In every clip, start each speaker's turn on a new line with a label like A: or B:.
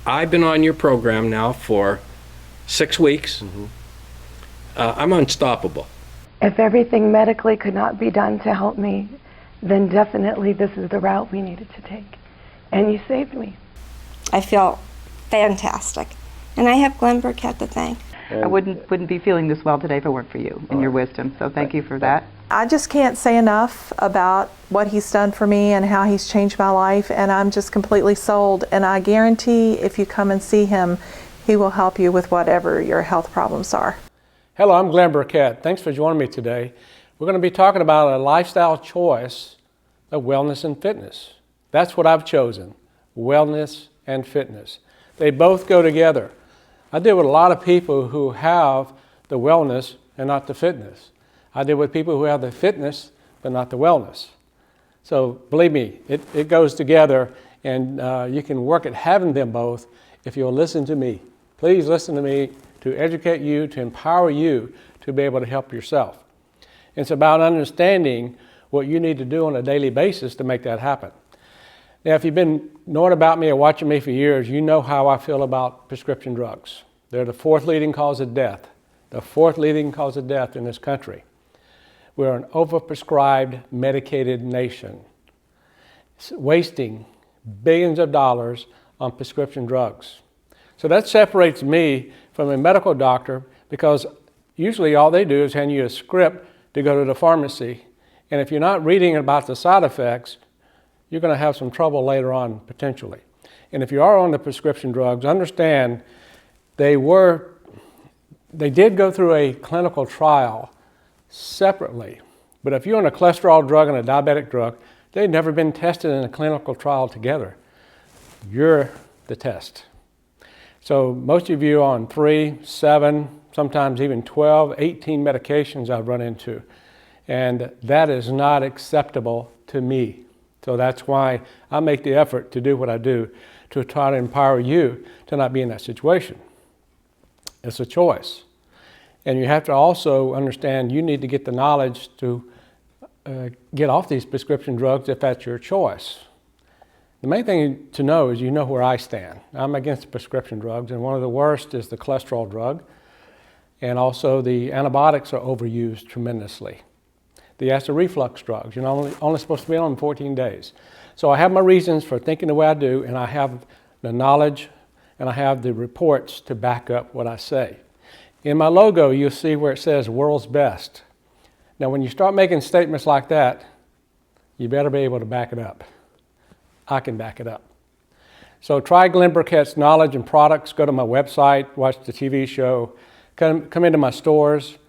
A: I've been on your program now for 6 weeks. I'm unstoppable.
B: If everything medically could not be done to help me, then definitely this is the route we needed to take. And you saved me.
C: I feel fantastic. And I have Glenn Burkett to thank.
D: I wouldn't be feeling this well today if it weren't for you and your wisdom. So thank you for that.
E: I just can't say enough about what he's done for me and how he's changed my life, and I'm just completely sold. And I guarantee if you come and see him, he will help you with whatever your health problems are.
F: Hello, I'm Glenn Burkett. Thanks for joining me today. We're going to be talking about a lifestyle choice of wellness and fitness. That's what I've chosen, wellness and fitness. They both go together. I deal with a lot of people who have the wellness and not the fitness. I deal with people who have the fitness but not the wellness. So believe me, it goes together, and you can work at having them both if you'll listen to me. Please listen to me to educate you, to empower you to be able to help yourself. It's about understanding what you need to do on a daily basis to make that happen. Now, if you've been knowing about me or watching me for years, you know how I feel about prescription drugs. They're the fourth leading cause of death, the fourth leading cause of death in this country. We're an overprescribed, medicated nation, wasting billions of dollars on prescription drugs. So that separates me from a medical doctor, because usually all they do is hand you a script to go to the pharmacy. And if you're not reading about the side effects, you're going to have some trouble later on, potentially. And if you are on the prescription drugs, understand they did go through a clinical trial separately. But if you're on a cholesterol drug and a diabetic drug, they've never been tested in a clinical trial together. You're the test. So most of you are on 3, 7, sometimes even 12, 18 medications I've run into. And that is not acceptable to me. So that's why I make the effort to do what I do, to try to empower you to not be in that situation. It's a choice. And you have to also understand you need to get the knowledge to get off these prescription drugs if that's your choice. The main thing to know is you know where I stand. I'm against prescription drugs, and one of the worst is the cholesterol drug. And also the antibiotics are overused tremendously. The acid reflux drugs, you're only supposed to be on them 14 days. So I have my reasons for thinking the way I do, and I have the knowledge and I have the reports to back up what I say. In my logo, you'll see where it says world's best. Now, when you start making statements like that, you better be able to back it up. I can back it up. So try Glenn Burkett's knowledge and products. Go to my website, watch the TV show, come into my stores,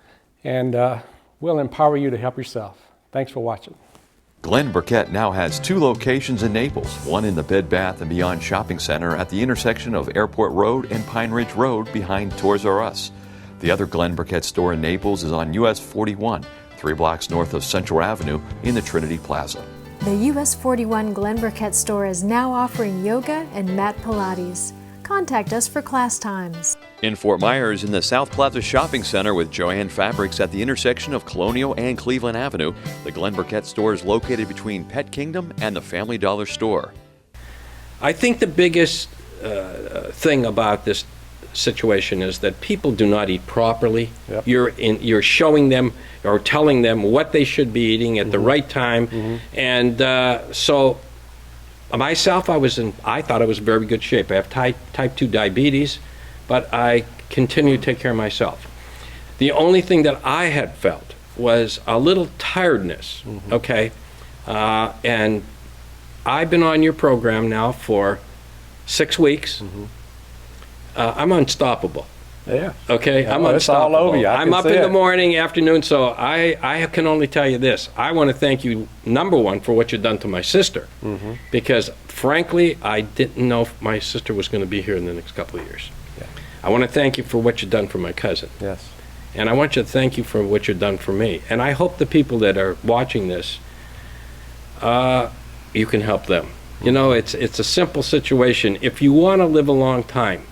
F: and we'll empower you to help yourself. Thanks for watching.
G: Glenn Burkett now has 2 locations in Naples, one in the Bed Bath & Beyond Shopping Center at the intersection of Airport Road and Pine Ridge Road behind Toys R Us. The other Glenn Burkett store in Naples is on US 41, 3 blocks north of Central Avenue in the Trinity Plaza.
H: The US 41 Glenn Burkett store is now offering yoga and mat Pilates. Contact us for class times.
G: In Fort Myers, in the South Plaza Shopping Center with Joann Fabrics at the intersection of Colonial and Cleveland Avenue, the Glenn Burkett store is located between Pet Kingdom and the Family Dollar store.
A: I think the biggest thing about this situation is that people do not eat properly.
F: Yep.
A: You're showing them or telling them what they should be eating at the right time. And so myself, I thought I was in very good shape. I have type 2 diabetes, but I continue to take care of myself. The only thing that I had felt was a little tiredness, okay? And I've been on your program now for 6 weeks. I'm unstoppable.
F: Yeah.
A: Okay, I'm
F: it's all
A: unstoppable.
F: over you.
A: I'm up in the morning, afternoon, so I can only tell you this. I want to thank you, number one, for what you've done to my sister, because frankly, I didn't know if my sister was going to be here in the next couple of years.
F: Yeah.
A: I want to thank you for what you've done for my cousin.
F: Yes.
A: And I want you to thank you for what you've done for me. And I hope the people that are watching this, you can help them. You know, it's a simple situation. If you want to live a long time,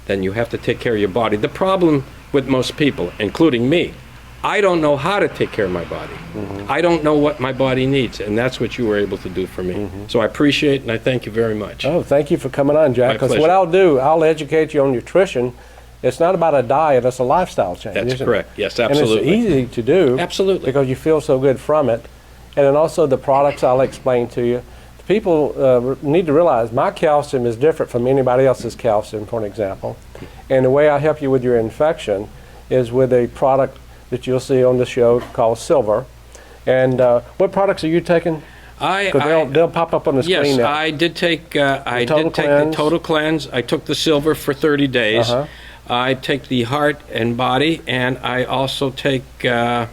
A: then you have to take care of your body. The problem with most people, including me, I don't know how to take care of my body. I don't know what my body needs, and that's what you were able to do for me. So I appreciate it, and I thank you very much.
F: Oh, thank you for coming on, Jack.
A: My
F: Because
A: pleasure.
F: what I'll do, I'll educate you on nutrition. It's not about a diet, it's a lifestyle change.
A: That's
F: isn't
A: correct.
F: it?
A: Yes, absolutely.
F: And it's easy to do.
A: Absolutely.
F: Because you feel so good from it. And then also the products I'll explain to you. People need to realize my calcium is different from anybody else's calcium, for an example. And the way I help you with your infection is with a product that you'll see on the show called Silver. And what products are you taking? Because they'll pop up on the screen
A: Yes,
F: now.
A: I did take the
F: Cleanse.
A: Total Cleanse. I took the Silver for 30 days. I take the Heart and Body, and I also take the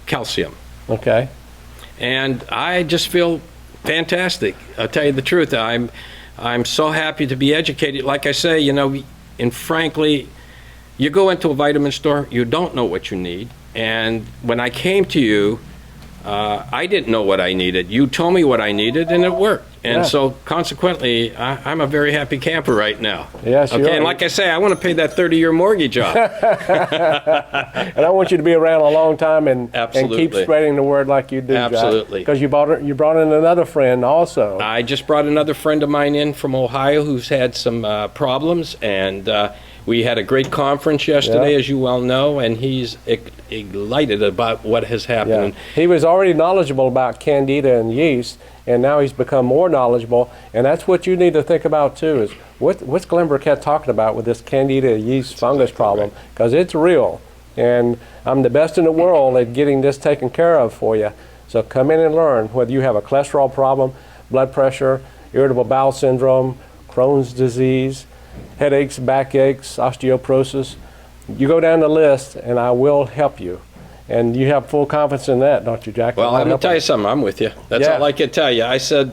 A: calcium.
F: Okay.
A: And I just feel fantastic. I'll tell you the truth. I'm so happy to be educated. Like I say, you know, and frankly, you go into a vitamin store, you don't know what you need. And when I came to you, I didn't know what I needed. You told me what I needed, and it worked. And
F: Yeah.
A: so, consequently, I'm a very happy camper right now.
F: Yes, you
A: okay,
F: are.
A: and like I say, I want to pay that 30-year mortgage off.
F: And I want you to be around a long time and keep
A: Absolutely.
F: spreading the word like you do,
A: Absolutely.
F: Because you brought in another friend also.
A: I just brought another friend of mine in from Ohio who's had some problems, and we had a great conference yesterday,
F: Yeah.
A: as you well know, and he's elated about what has happened.
F: Yeah. He was already knowledgeable about candida and yeast, and now he's become more knowledgeable. And that's what you need to think about too: is what's Glenn Burkett talking about with this candida yeast fungus problem? Because it's real, and I'm the best in the world at getting this taken care of for you. So come in and learn whether you have a cholesterol problem, blood pressure, irritable bowel syndrome, Crohn's disease, headaches, backaches, osteoporosis. You go down the list, and I will help you. And you have full confidence in that, don't you, Jack?
A: Well, let me tell you something. I'm with you. That's
F: Yeah.
A: all I can tell you. I said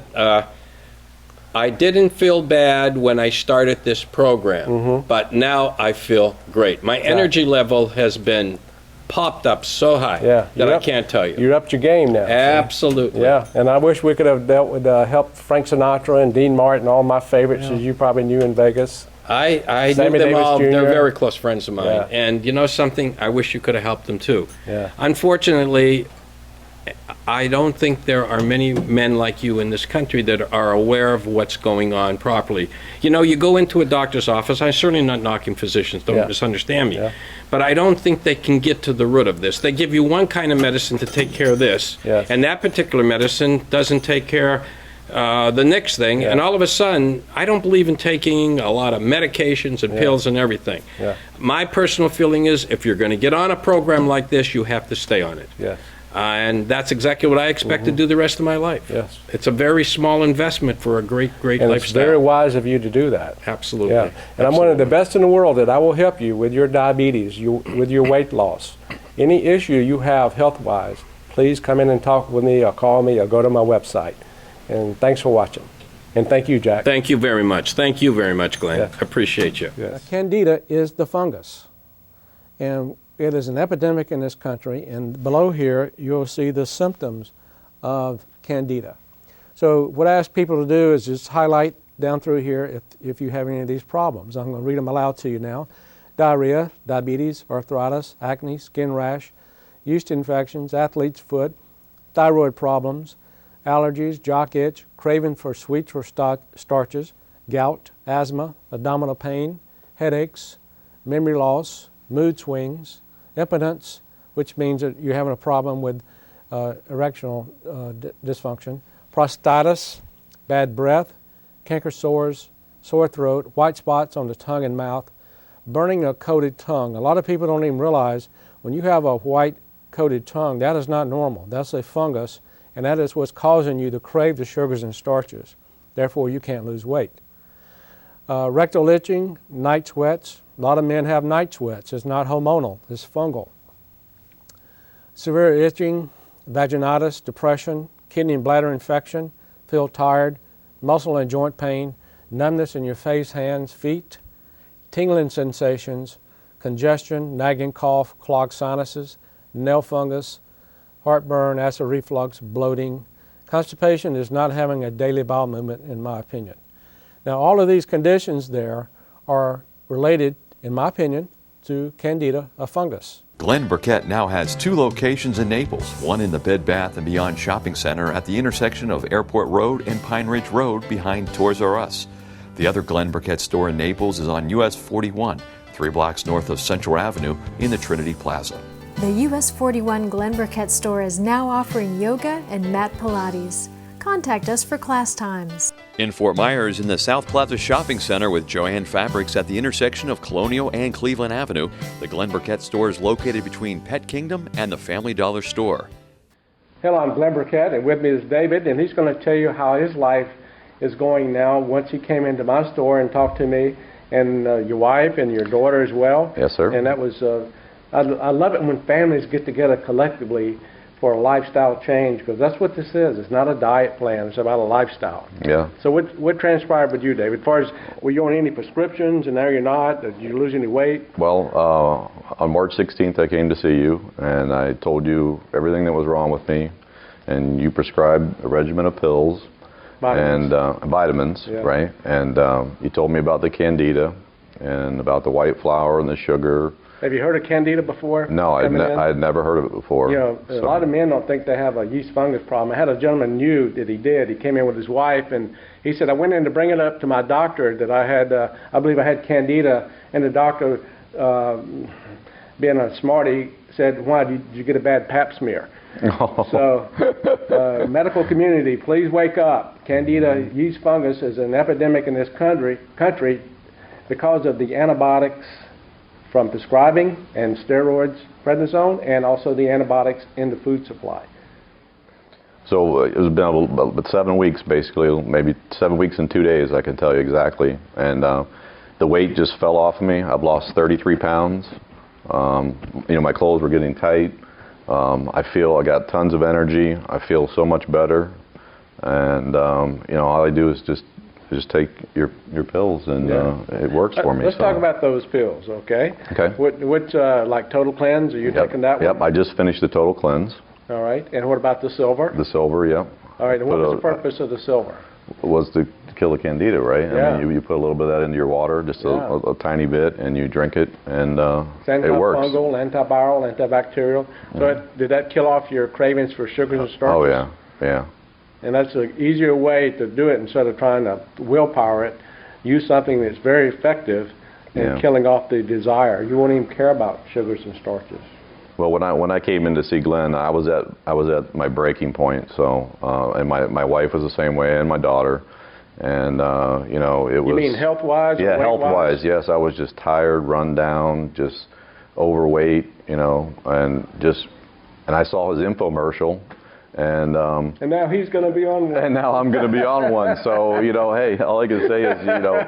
A: I didn't feel bad when I started this program, but now I feel great. My energy level has been popped up so high that I can't tell you.
F: You upped your game now.
A: Absolutely.
F: Yeah, and I wish we could have dealt with helped Frank Sinatra and Dean Martin, all my favorites, as you probably knew in Vegas.
A: I
F: Sammy
A: knew them
F: Davis
A: all.
F: Jr.
A: They're very close friends of mine.
F: Yeah.
A: And you know something? I wish you could have helped them too.
F: Yeah.
A: Unfortunately, I don't think there are many men like you in this country that are aware of what's going on properly. You know, you go into a doctor's office. I'm certainly not knocking physicians. Don't
F: Yeah.
A: misunderstand me.
F: Yeah.
A: But I don't think they can get to the root of this. They give you one kind of medicine to take care of this.
F: Yes.
A: And that particular medicine doesn't take care the next thing, and all of a sudden, I don't believe in taking a lot of medications and pills and everything.
F: Yeah.
A: My personal feeling is if you're going to get on a program like this, you have to stay on it.
F: Yes.
A: And that's exactly what I expect to do the rest of my life.
F: Yes.
A: It's a very small investment for a great, great
F: And
A: lifestyle.
F: it's very wise of you to do that.
A: Absolutely.
F: Yeah. And I'm one of the best in the world that I will help you with your diabetes, with your weight loss. Any issue you have health-wise, please come in and talk with me or call me or go to my website. And thanks for watching. And thank you, Jack.
A: Thank you very much. Thank you very much, Glenn.
F: Yeah.
A: I appreciate you.
F: Candida is the fungus. And it is an epidemic in this country. And below here, you'll see the symptoms of Candida. So what I ask people to do is just highlight down through here if you have any of these problems. I'm going to read them aloud to you now. Diarrhea, diabetes, arthritis, acne, skin rash, yeast infections, athlete's foot, thyroid problems, allergies, jock itch, craving for sweets or starches, gout, asthma, abdominal pain, headaches, memory loss, mood swings, impotence, which means that you're having a problem with erectional dysfunction, prostatitis, bad breath, canker sores, sore throat, white spots on the tongue and mouth, burning a coated tongue. A lot of people don't even realize when you have a white coated tongue, that is not normal. That's a fungus, and that is what's causing you to crave the sugars and starches. Therefore, you can't lose weight. Rectal itching, night sweats. A lot of men have night sweats. It's not hormonal, it's fungal. Severe itching, vaginitis, depression, kidney and bladder infection, feel tired, muscle and joint pain, numbness in your face, hands, feet, tingling sensations, congestion, nagging cough, clogged sinuses, nail fungus, heartburn, acid reflux, bloating. Constipation is not having a daily bowel movement, in my opinion. Now, all of these conditions there are related, in my opinion, to Candida, a fungus.
G: Glenn Burkett now has 2 locations in Naples, one in the Bed Bath & Beyond Shopping Center at the intersection of Airport Road and Pine Ridge Road behind Toys R Us. The other Glenn Burkett store in Naples is on US 41, 3 blocks north of Central Avenue in the Trinity Plaza.
H: The US 41 Glenn Burkett store is now offering yoga and mat Pilates. Contact us for class times.
G: In Fort Myers, in the South Plaza Shopping Center with Joann Fabrics at the intersection of Colonial and Cleveland Avenue, the Glenn Burkett store is located between Pet Kingdom and the Family Dollar store.
F: Hello, I'm Glenn Burkett, and with me is David, and he's going to tell you how his life is going now once he came into my store and talked to me, and your wife and your daughter as well.
I: Yes, sir.
F: And that was, I love it when families get together collectively for a lifestyle change, because that's what this is. It's not a diet plan. It's about a lifestyle.
I: Yeah.
F: So what transpired with you, David? As far as, were you on any prescriptions, and now you're not? Did you lose any weight?
I: Well, on March 16th, I came to see you, and I told you everything that was wrong with me, and you prescribed a regimen of pills
F: Vitamins.
I: and vitamins,
F: Yeah.
I: right? And you told me about the Candida and about the white flour and the sugar.
F: Have you heard of Candida before?
I: No, I'd never heard of it before.
F: You know, a lot of men don't think they have a yeast fungus problem. I had a gentleman knew that he did. He came in with his wife, and he said, I went in to bring it up to my doctor that I had, I believe I had Candida, and the doctor, being a smarty, said, why, did you get a bad pap smear? So, medical community, please wake up. Candida yeast fungus is an epidemic in this country because of the antibiotics from prescribing and steroids, prednisone, and also the antibiotics in the food supply.
I: So it was been about 7 weeks, basically, maybe 7 weeks and 2 days, I can tell you exactly. And the weight just fell off of me. I've lost 33 pounds. You know, my clothes were getting tight. I feel I got tons of energy. I feel so much better. And you know, all I do is just take your pills, and it works for me.
F: Let's talk about those pills, okay?
I: Okay.
F: Which like Total Cleanse, are you taking that one?
I: Yep, I just finished the Total Cleanse.
F: All right, and what about the silver?
I: The silver, yep.
F: All right, and what was the purpose of the silver?
I: Was to kill the Candida, right?
F: Yeah.
I: I mean, you put a little bit of that into your water, just a tiny bit, and you drink it, and
F: It's
I: it works.
F: antifungal, antiviral, antibacterial. So did that kill off your cravings for sugars and starches?
I: Oh, yeah, yeah.
F: And that's an easier way to do it instead of trying to willpower it. Use something that's very effective in killing off the desire. You won't even care about sugars and starches.
I: Well, when I came in to see Glenn, I was at my breaking point. So, and my wife was the same way, and my daughter, and you know, it was.
F: You mean health-wise?
I: Yeah, health-wise. Yes, I was just tired, run down, just overweight, you know, and I saw his infomercial. And
F: now he's going to be on one.
I: And now I'm going to be on one. So, you know, hey, all I can say is, you know,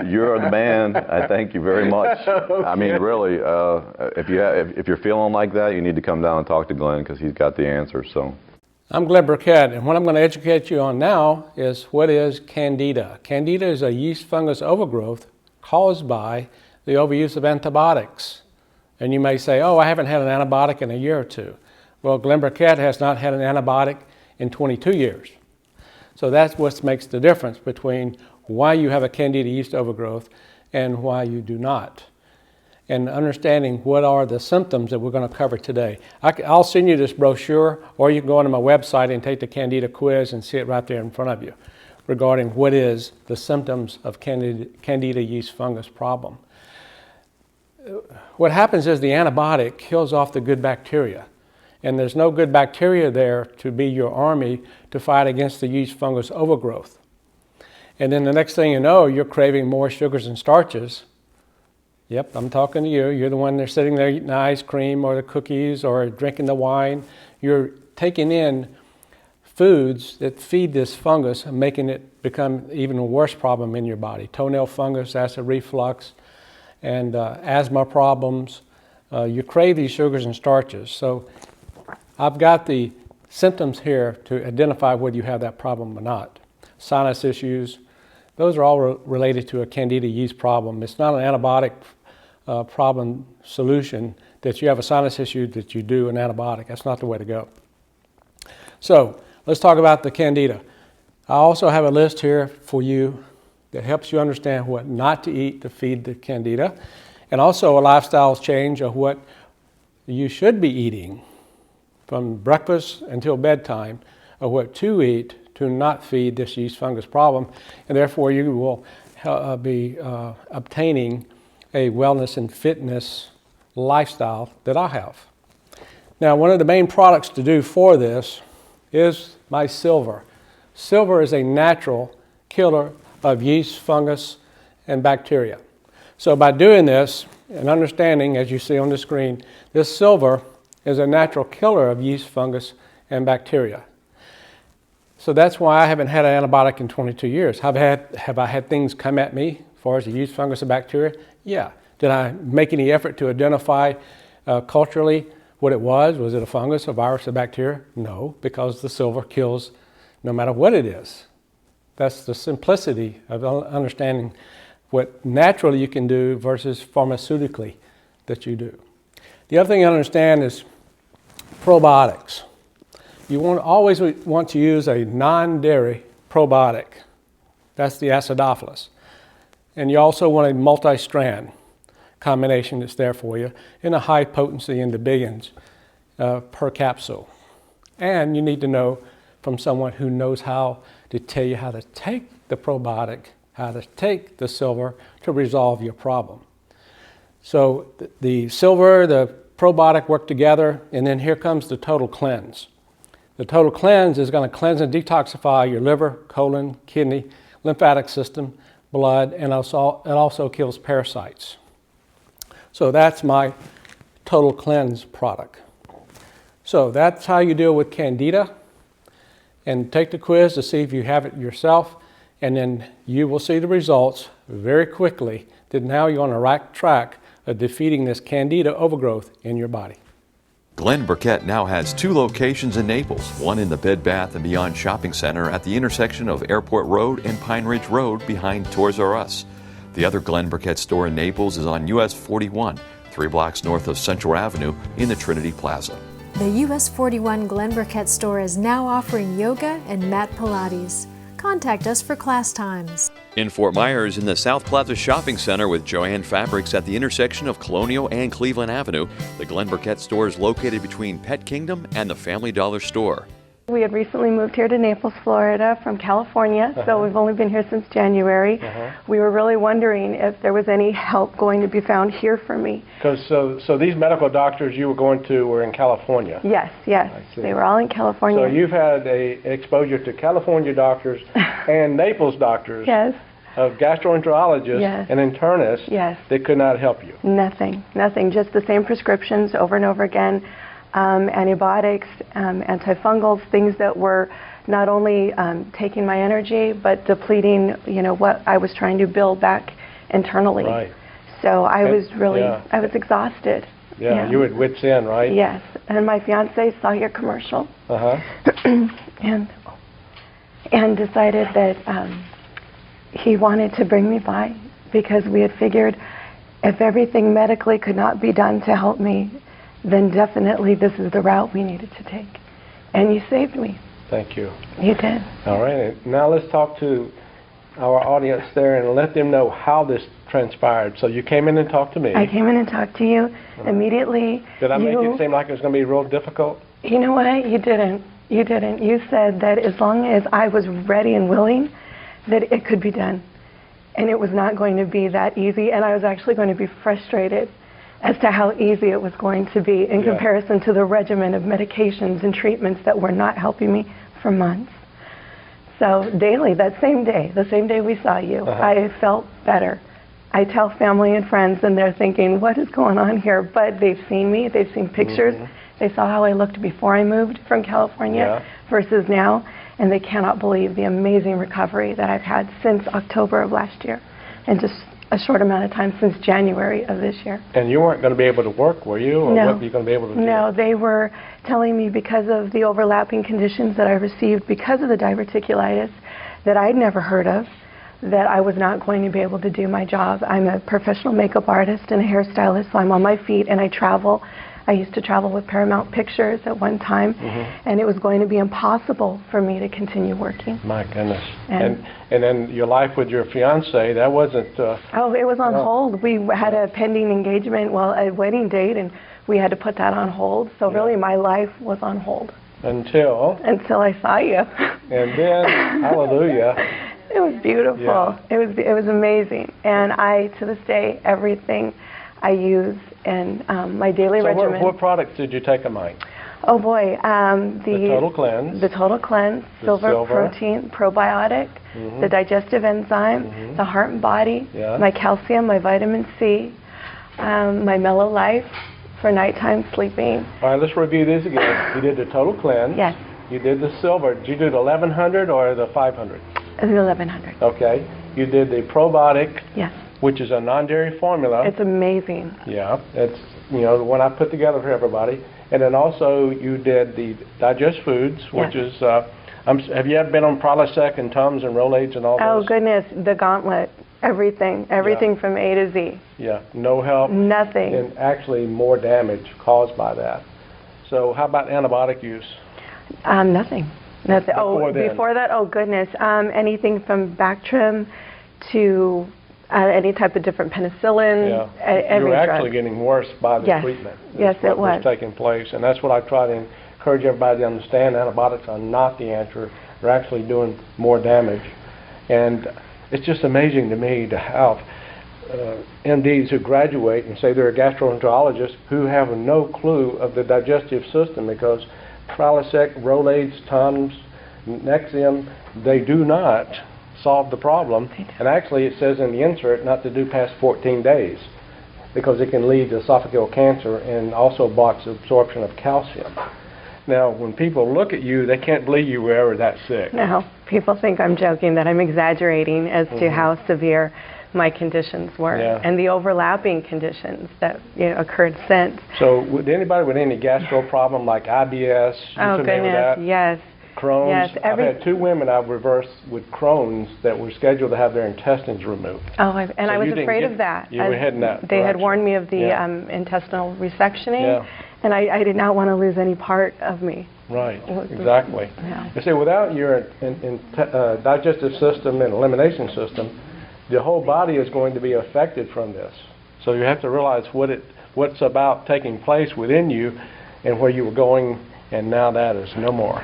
I: you're the man. I thank you very much. Okay. I mean, really, if you're feeling like that, you need to come down and talk to Glenn, because he's got the answer. So,
F: I'm Glenn Burkett, and what I'm going to educate you on now is what is Candida. Candida is a yeast fungus overgrowth caused by the overuse of antibiotics. And you may say, oh, I haven't had an antibiotic in a year or two. Well, Glenn Burkett has not had an antibiotic in 22 years. So that's what makes the difference between why you have a Candida yeast overgrowth and why you do not. And understanding what are the symptoms that we're going to cover today. I'll send you this brochure, or you can go onto my website and take the Candida quiz and see it right there in front of you regarding what is the symptoms of Candida yeast fungus problem. What happens is the antibiotic kills off the good bacteria. And there's no good bacteria there to be your army to fight against the yeast fungus overgrowth. And then the next thing you know, you're craving more sugars and starches. Yep, I'm talking to you. You're the one that's sitting there eating the ice cream or the cookies or drinking the wine. You're taking in foods that feed this fungus and making it become even a worse problem in your body. Toenail fungus, acid reflux, and asthma problems. You crave these sugars and starches. So I've got the symptoms here to identify whether you have that problem or not. Sinus issues, those are all related to a Candida yeast problem. It's not an antibiotic problem solution that you have a sinus issue that you do an antibiotic. That's not the way to go. So let's talk about the Candida. I also have a list here for you that helps you understand what not to eat to feed the Candida, and also a lifestyle change of what you should be eating from breakfast until bedtime of what to eat to not feed this yeast fungus problem, and therefore you will be obtaining a wellness and fitness lifestyle that I have. Now, one of the main products to do for this is my silver. Silver is a natural killer of yeast, fungus, and bacteria. So by doing this and understanding, as you see on the screen, this silver is a natural killer of yeast, fungus, and bacteria. So that's why I haven't had an antibiotic in 22 years. Have I had things come at me as far as the yeast, fungus, and bacteria? Yeah. Did I make any effort to identify culturally what it was? Was it a fungus, a virus, a bacteria? No, because the silver kills no matter what it is. That's the simplicity of understanding what naturally you can do versus pharmaceutically that you do. The other thing you understand is probiotics. You always want to use a non-dairy probiotic. That's the acidophilus. And you also want a multi-strand combination that's there for you in a high potency in the billions per capsule. And you need to know from someone who knows how to tell you how to take the probiotic, how to take the silver to resolve your problem. So the silver, the probiotic work together, and then here comes the total cleanse. The total cleanse is going to cleanse and detoxify your liver, colon, kidney, lymphatic system, blood, and it also kills parasites. So that's my total cleanse product. So that's how you deal with Candida. And take the quiz to see if you have it yourself, and then you will see the results very quickly that now you're on the right track of defeating this Candida overgrowth in your body.
G: Glenn Burkett now has 2 locations in Naples, one in the Bed Bath & Beyond Shopping Center at the intersection of Airport Road and Pine Ridge Road behind Toys R Us. The other Glenn Burkett store in Naples is on US 41, 3 blocks north of Central Avenue in the Trinity Plaza.
H: The US 41 Glenn Burkett store is now offering yoga and mat Pilates. Contact us for class times.
G: In Fort Myers, in the South Plaza Shopping Center with Joann Fabrics at the intersection of Colonial and Cleveland Avenue, the Glenn Burkett store is located between Pet Kingdom and the Family Dollar store.
B: We had recently moved here to Naples, Florida from California, so we've only been here since January. We were really wondering if there was any help going to be found here for me.
F: Because so these medical doctors you were going to were in California.
B: Yes, yes, they were all in California.
F: So you've had a exposure to California doctors and Naples doctors.
B: Yes.
F: Of gastroenterologists
B: Yes.
F: and internists
B: Yes.
F: that could not help you.
B: Nothing, just the same prescriptions over and over again. Antibiotics, antifungals, things that were not only taking my energy, but depleting, what I was trying to build back internally.
F: Right.
B: So I was really,
F: yeah.
B: I was exhausted.
F: Yeah, you were at wit's end, right?
B: Yes, and my fiance saw your commercial and decided that he wanted to bring me by because we had figured if everything medically could not be done to help me, then definitely this is the route we needed to take. And you saved me.
F: Thank you.
B: You did.
F: All right. Now let's talk to our audience there and let them know how this transpired. So you came in and talked to me.
B: I came in and talked to you immediately.
F: Did I make it seem like it was going to be real difficult?
B: You know what? You didn't. You didn't. You said that as long as I was ready and willing, that it could be done. And it was not going to be that easy. And I was actually going to be frustrated as to how easy it was going to be in comparison to the regimen of medications and treatments that were not helping me for months. So daily, the same day we saw you, I felt better. I tell family and friends and they're thinking, what is going on here? But they've seen me, they've seen pictures, they saw how I looked before I moved from California versus now, and they cannot believe the amazing recovery that I've had since October of last year, and just a short amount of time since January of this year.
F: And you weren't going to be able to work, were you? Or
B: No.
F: what were you going to be able to do?
B: No, they were telling me because of the overlapping conditions that I received because of the diverticulitis that I'd never heard of, that I was not going to be able to do my job. I'm a professional makeup artist and a hairstylist, so I'm on my feet and I travel. I used to travel with Paramount Pictures at one time, and it was going to be impossible for me to continue working.
F: My goodness. And then your life with your fiance, that wasn't...
B: Oh, it was on hold. We had a pending engagement, well, a wedding date, and we had to put that on hold. So really my life was on hold
F: Until,
B: until I saw you.
F: and then, hallelujah.
B: It was beautiful.
F: Yeah.
B: It was amazing. And I, to this day, everything I use in my daily
F: So
B: regimen.
F: what products did you take of mine?
B: Oh boy,
F: The Total Cleanse.
B: the Total Cleanse,
F: The
B: Silver
F: Silver.
B: Protein Probiotic, the Digestive Enzyme, the Heart and Body,
F: Yeah.
B: my calcium, my vitamin C, my Mellow Life for nighttime sleeping.
F: All right, let's review these again. You did the Total Cleanse.
B: Yes,
F: You did the Silver. Did you do the 1100 or the 500?
B: the 1100.
F: Okay. You did the Probiotic,
B: Yes,
F: which is a non-dairy formula.
B: it's amazing.
F: Yeah, it's, you know, the one I put together for everybody. And then also you did the Digest Foods, which
B: Yes.
F: is, have you ever been on Prilosec and Tums and Rolaids and all
B: Oh
F: those?
B: goodness, the gauntlet, everything from A to Z.
F: Yeah, no help.
B: Nothing.
F: And actually more damage caused by that. So how about antibiotic use?
B: Nothing. Nothing.
F: Before then.
B: Before that, oh goodness, anything from Bactrim to any type of different penicillin.
F: Yeah,
B: Every
F: you were
B: drug.
F: actually getting worse by the
B: Yes.
F: treatment.
B: Yes,
F: That's
B: it
F: what
B: was.
F: taking place, and that's what I try to encourage everybody to understand. Antibiotics are not the answer. They're actually doing more damage. And it's just amazing to me to have MDs who graduate and say they're a gastroenterologist who have no clue of the digestive system, because Prilosec, Rolaids, Tums, Nexium, they do not solve the problem. And actually it says in the insert not to do past 14 days because it can lead to esophageal cancer and also blocks absorption of calcium. Now, when people look at you, they can't believe you were ever that sick.
B: No, people think I'm joking, that I'm exaggerating as to how severe my conditions were,
F: Yeah.
B: and the overlapping conditions that occurred since.
F: So would anybody with any gastro problem like IBS, you
B: Oh
F: familiar with
B: goodness,
F: that?
B: yes.
F: Crohn's.
B: Yes,
F: I've had 2 women I've reversed with Crohn's that were scheduled to have their intestines removed.
B: Oh, I
F: So
B: was
F: you didn't
B: afraid
F: get-
B: of that.
F: you were heading that
B: They had
F: direction.
B: warned me of the
F: Yeah.
B: intestinal resectioning,
F: Yeah.
B: and I did not want to lose any part of me.
F: Right,
B: Well,
F: exactly.
B: Yeah.
F: You see, without your digestive system and elimination system, the whole body is going to be affected from this. So you have to realize what's about taking place within you and where you were going, and now that is no more.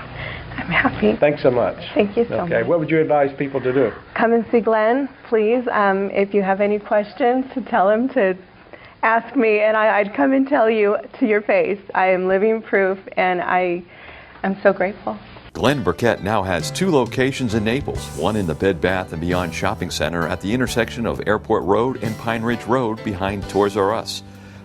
B: I'm happy.
F: Thanks so much.
B: Thank you so
F: Okay,
B: much.
F: what would you advise people to do?
B: Come and see Glenn, please. If you have any questions, to tell him to ask me, and I'd come and tell you to your face. I am living proof, and I'm so grateful.
G: Glenn Burkett now has 2 locations in Naples, one in the Bed Bath & Beyond Shopping Center at the intersection of Airport Road and Pine Ridge Road behind Toys R Us.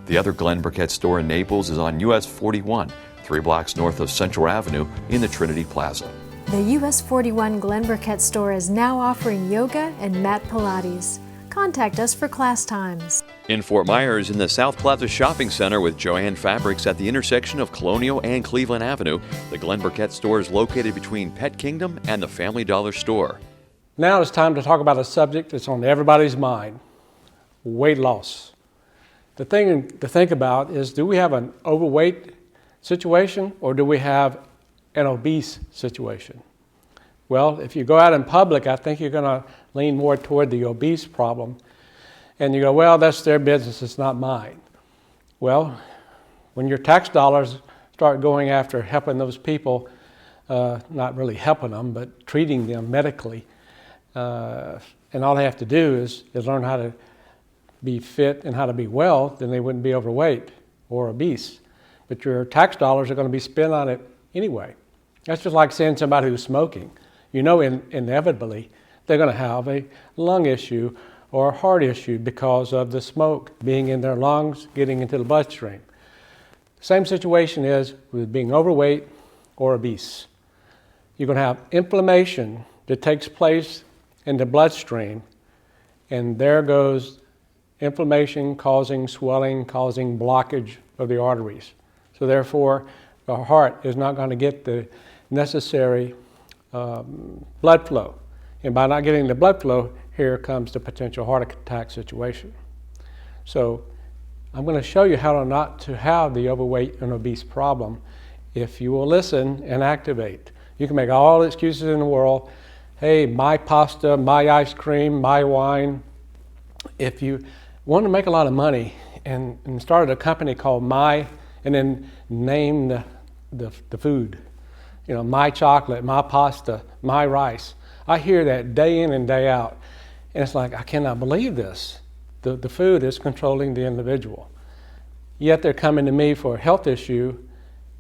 G: The other Glenn Burkett store in Naples is on US 41, 3 blocks north of Central Avenue in the Trinity Plaza.
H: The US 41 Glenn Burkett store is now offering yoga and mat Pilates. Contact us for class times.
G: In Fort Myers, in the South Plaza Shopping Center with Joann Fabrics at the intersection of Colonial and Cleveland Avenue, the Glenn Burkett store is located between Pet Kingdom and the Family Dollar store.
F: Now it's time to talk about a subject that's on everybody's mind: weight loss. The thing to think about is, do we have an overweight situation or do we have an obese situation? Well, if you go out in public, I think you're going to lean more toward the obese problem. And you go, well, that's their business, it's not mine. Well, when your tax dollars start going after helping those people, not really helping them, but treating them medically, and all they have to do is learn how to be fit and how to be well, then they wouldn't be overweight or obese. But your tax dollars are going to be spent on it anyway. That's just like saying somebody who's smoking. You know, inevitably, they're going to have a lung issue or a heart issue because of the smoke being in their lungs, getting into the bloodstream. Same situation is with being overweight or obese. You're going to have inflammation that takes place in the bloodstream, and there goes inflammation causing swelling, causing blockage of the arteries. So therefore, the heart is not going to get the necessary blood flow. And by not getting the blood flow, here comes the potential heart attack situation. So I'm going to show you how not to have the overweight and obese problem if you will listen and activate. You can make all the excuses in the world. Hey, my pasta, my ice cream, my wine. If you want to make a lot of money and started a company called My and then name the food. You know, my chocolate, my pasta, my rice. I hear that day in and day out. And it's like, I cannot believe this. The food is controlling the individual. Yet they're coming to me for a health issue,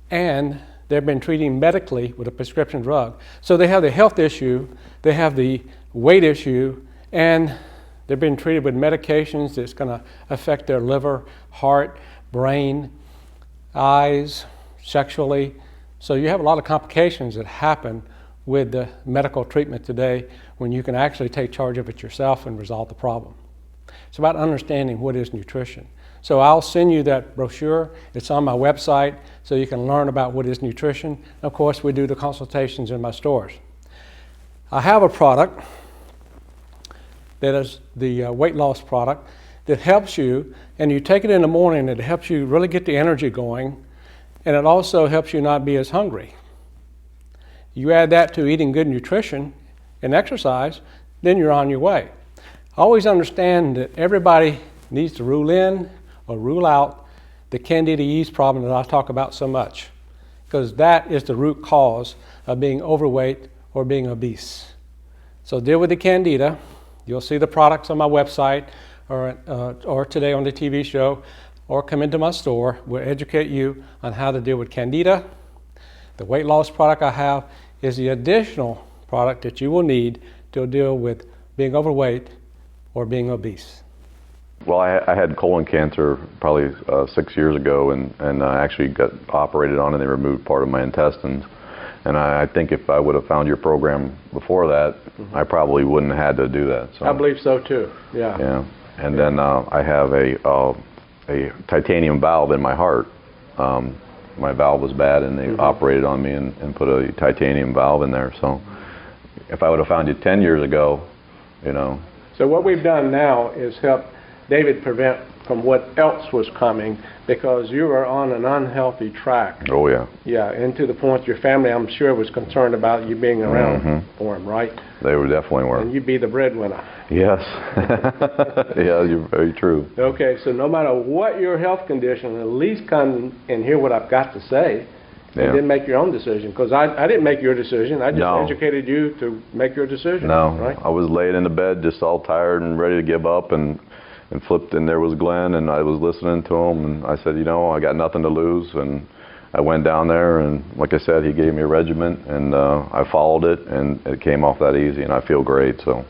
F: and they've been treating medically with a prescription drug. So they have the health issue, they have the weight issue, and they've been treated with medications that's going to affect their liver, heart, brain, eyes, sexually. So you have a lot of complications that happen with the medical treatment today when you can actually take charge of it yourself and resolve the problem. It's about understanding what is nutrition. So I'll send you that brochure. It's on my website, so you can learn about what is nutrition. Of course, we do the consultations in my stores. I have a product that is the weight loss product that helps you, and you take it in the morning, it helps you really get the energy going, and it also helps you not be as hungry. You add that to eating good nutrition and exercise, then you're on your way. Always understand that everybody needs to rule in or rule out the candida yeast problem that I talk about so much, because that is the root cause of being overweight or being obese. So deal with the candida. You'll see the products on my website or today on the TV show, or come into my store. We'll educate you on how to deal with candida. The weight loss product I have is the additional product that you will need to deal with being overweight or being obese.
I: Well, I had colon cancer probably 6 years ago, and I actually got operated on, and they removed part of my intestines. And I think if I would have found your program before that, I probably wouldn't have had to do that. So.
F: I believe so too. Yeah.
I: Yeah. And then I have a titanium valve in my heart. My valve was bad, and they operated on me and put a titanium valve in there. So if I would have found you 10 years ago, you know.
F: So what we've done now is help David prevent from what else was coming, because you were on an unhealthy track.
I: Oh, yeah.
F: Yeah, and to the point your family, I'm sure, was concerned about you being around for him, right?
I: They definitely were.
F: And you'd be the breadwinner.
I: Yes. Yeah, you're very true.
F: Okay, so no matter what your health condition, at least come and hear what I've got to say, and then make your own decision. Because I didn't make your decision. I just educated you to make your decision.
I: No,
F: right?
I: I was laying in the bed just all tired and ready to give up, and flipped, and there was Glenn, and I was listening to him, and I said, you know, I got nothing to lose, and I went down there, and like I said, he gave me a regimen, and I followed it, and it came off that easy, and I feel great. So.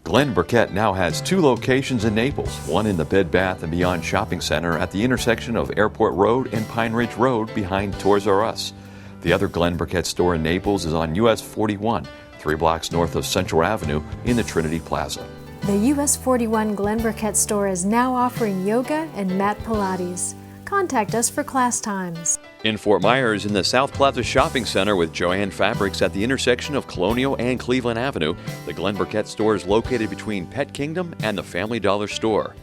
G: Glenn Burkett now has 2 locations in Naples, one in the Bed Bath & Beyond Shopping Center at the intersection of Airport Road and Pine Ridge Road behind Toys R Us. The other Glenn Burkett store in Naples is on US 41, 3 blocks north of Central Avenue in the Trinity Plaza.
H: The US 41 Glenn Burkett store is now offering yoga and mat Pilates. Contact us for class times.
G: In Fort Myers, in the South Plaza Shopping Center with Joann Fabrics at the intersection of Colonial and Cleveland Avenue, the Glenn Burkett store is located between Pet Kingdom and the Family Dollar store.